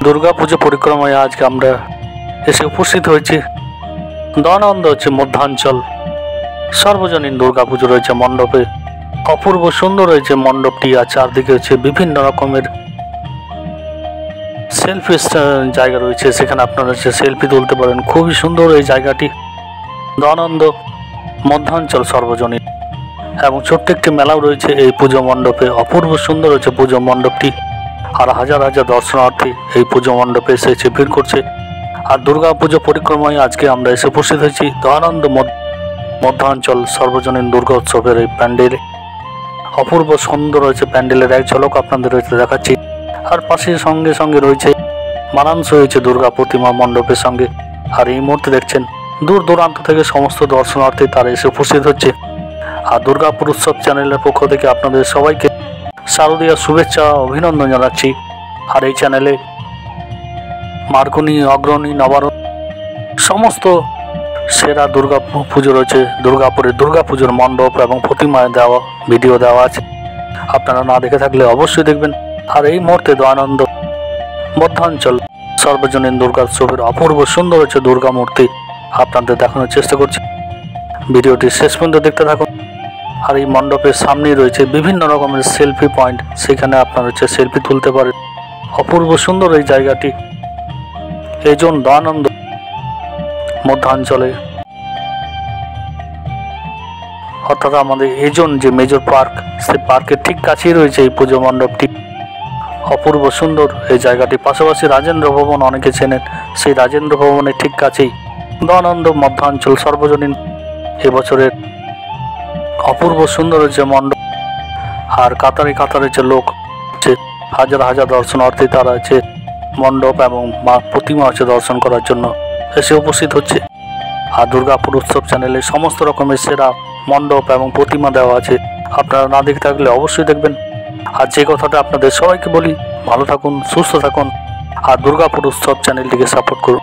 দুর্গাপুজো পরিক্রমায় আজকে আমরা এসে উপস্থিত হয়েছি দয়ানন্দ মধ্যাঞ্চল সর্বজনীন দুর্গাপুজো রয়েছে মণ্ডপে। অপূর্ব সুন্দর হয়েছে মণ্ডপটি, আর চারদিকে বিভিন্ন রকমের সেলফি জায়গা রয়েছে, সেখানে আপনারা সেলফি তুলতে পারেন। খুবই সুন্দর এই জায়গাটি, দয়ানন্দ মধ্যাঞ্চল সর্বজনীন। এবং ছোট্ট একটি মেলাও রয়েছে এই পুজো মণ্ডপে। অপূর্ব সুন্দর হয়েছে পুজো মণ্ডপটি, আর হাজার হাজার দর্শনার্থী এই পুজো মণ্ডপে এসে ভিড় করছে। আর দুর্গা পুজো পরিক্রমায় আজকে আমরা এসে উপস্থিত হয়েছি দয়ানন্দ মধ্যাঞ্চল সর্বজনীন দুর্গা উৎসবের এই প্যান্ডেলে। অপূর্ব সুন্দর হয়েছে প্যান্ডেলের এক ঝলক আপনাদের দেখাচ্ছি। আর পাশের সঙ্গে সঙ্গে রয়েছে মানানসই হয়েছে দুর্গা প্রতিমা মণ্ডপের সঙ্গে। আর এই মুহূর্তে দেখছেন দূর দূরান্ত থেকে সমস্ত দর্শনার্থী তারা এসে উপস্থিত হচ্ছে। আর দুর্গাপুর উৎসব চ্যানেলের পক্ষ থেকে আপনাদের সবাইকে শারদীয় শুভেচ্ছা অভিনন্দন জানাচ্ছি। আর এই চ্যানেলে মার্গনী, অগ্রণী, নবারণ সমস্ত সেরা দুর্গা পুজো রয়েছে। দুর্গাপুরের দুর্গাপুজোর মণ্ডপ এবং প্রতিমায় দেওয়া ভিডিও দেওয়া আছে, আপনারা না দেখে থাকলে অবশ্যই দেখবেন। আর এই মুহূর্তে দয়ানন্দ মধ্যাঞ্চল সর্বজনীন দুর্গা উৎসবের অপূর্ব সুন্দর হচ্ছে দুর্গা মূর্তি আপনাদের দেখানোর চেষ্টা করছি। ভিডিওটি শেষ পর্যন্ত দেখতে থাকুন। আর এই মণ্ডপের সামনেই রয়েছে বিভিন্ন রকমের সেলফি পয়েন্ট, সেখানে আপনারা সেলফি তুলতে পারেন। অপূর্ব সুন্দর এই জায়গাটি। এই জন্য দয়ানন্দ মধ্যাঞ্চলে অর্থাৎ আমাদের এজন যে মেজর পার্ক, সেই পার্কের ঠিক কাছেই রয়েছে এই পুজো মণ্ডপটি। অপূর্ব সুন্দর এই জায়গাটি। পাশাপাশি রাজেন্দ্র ভবন অনেকে চেনেন, সেই রাজেন্দ্র ভবনের ঠিক কাছেই দয়ানন্দ মধ্যাঞ্চল সর্বজনীন এবছরের অপূর্ব সুন্দর হচ্ছে মণ্ডপ। আর কাতারে কাতারে লোক হাজার হাজার দর্শনার্থী তারা মণ্ডপ এবং প্রতিমা দর্শন করার জন্য এসে উপস্থিত হচ্ছে। আর দুর্গাপুর উৎসব চ্যানেলে সমস্ত রকমের সেরা মণ্ডপ এবং প্রতিমা দেওয়া আছে, আপনারা না দেখে থাকলে অবশ্যই দেখবেন। আর যে কথাটা আপনাদের সবাইকে বলি, ভালো থাকুন, সুস্থ থাকুন, আর দুর্গাপুর উৎসব চ্যানেলটিকে সাপোর্ট করুন।